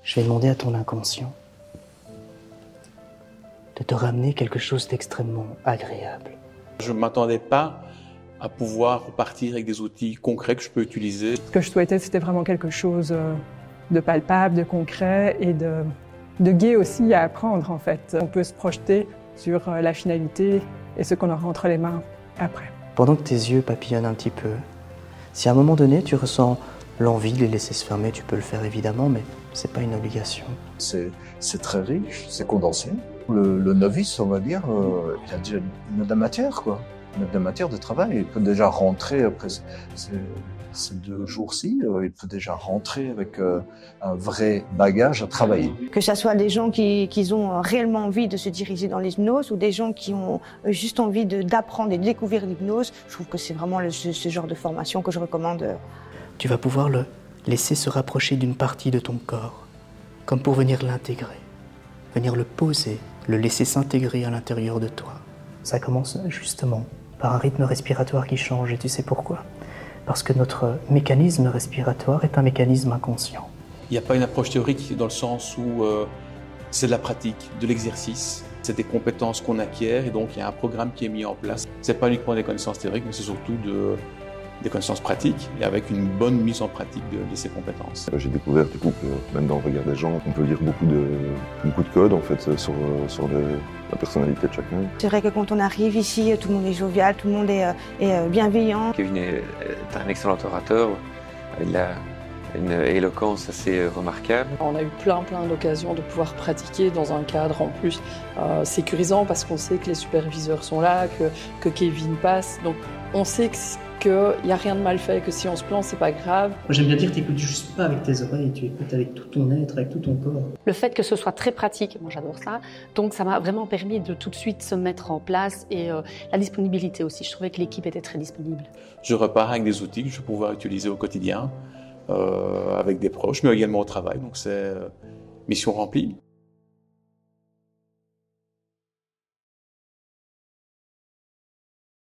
Je vais demander à ton inconscient de te ramener quelque chose d'extrêmement agréable. Je ne m'attendais pas à pouvoir repartir avec des outils concrets que je peux utiliser. Ce que je souhaitais, c'était vraiment quelque chose de palpable, de concret et de gai aussi à apprendre en fait. On peut se projeter sur la finalité et ce qu'on aura entre les mains après. Pendant que tes yeux papillonnent un petit peu, si à un moment donné tu ressens l'envie de les laisser se fermer, tu peux le faire évidemment, mais c'est pas une obligation. C'est très riche, c'est condensé. Le novice, on va dire, il a déjà une de la matière, quoi. Une de la matière de travail. Il peut déjà rentrer après ces 2 jours-ci, il peut déjà rentrer avec un vrai bagage à travailler. Que ce soit des gens qui ont réellement envie de se diriger dans l'hypnose ou des gens qui ont juste envie d'apprendre et de découvrir l'hypnose, je trouve que c'est vraiment ce genre de formation que je recommande. Tu vas pouvoir le laisser se rapprocher d'une partie de ton corps, comme pour venir l'intégrer, venir le poser, le laisser s'intégrer à l'intérieur de toi. Ça commence justement par un rythme respiratoire qui change, et tu sais pourquoi ? Parce que notre mécanisme respiratoire est un mécanisme inconscient. Il n'y a pas une approche théorique dans le sens où c'est de la pratique, de l'exercice. C'est des compétences qu'on acquiert et donc il y a un programme qui est mis en place. Ce n'est pas uniquement des connaissances théoriques, mais c'est surtout des connaissanses pratiques et avec une bonne mise en pratique de ces compétences. J'ai découvert du coup que même dans le regard des gens, on peut lire beaucoup de codes en fait sur la personnalité de chacun. C'est vrai que quand on arrive ici, tout le monde est jovial, tout le monde est bienveillant. Kevin est un excellent orateur, il a une éloquence assez remarquable. On a eu plein d'occasions de pouvoir pratiquer dans un cadre en plus sécurisant parce qu'on sait que les superviseurs sont là, que Kevin passe, donc on sait qu'il n'y a rien de mal fait, que si on se plante, c'est pas grave. Moi j'aime bien dire, tu n'écoutes juste pas avec tes oreilles, tu écoutes avec tout ton être, avec tout ton corps. Le fait que ce soit très pratique, moi j'adore ça, donc ça m'a vraiment permis de tout de suite se mettre en place et la disponibilité aussi, je trouvais que l'équipe était très disponible. Je repars avec des outils que je vais pouvoir utiliser au quotidien, avec des proches, mais également au travail, donc c'est mission remplie.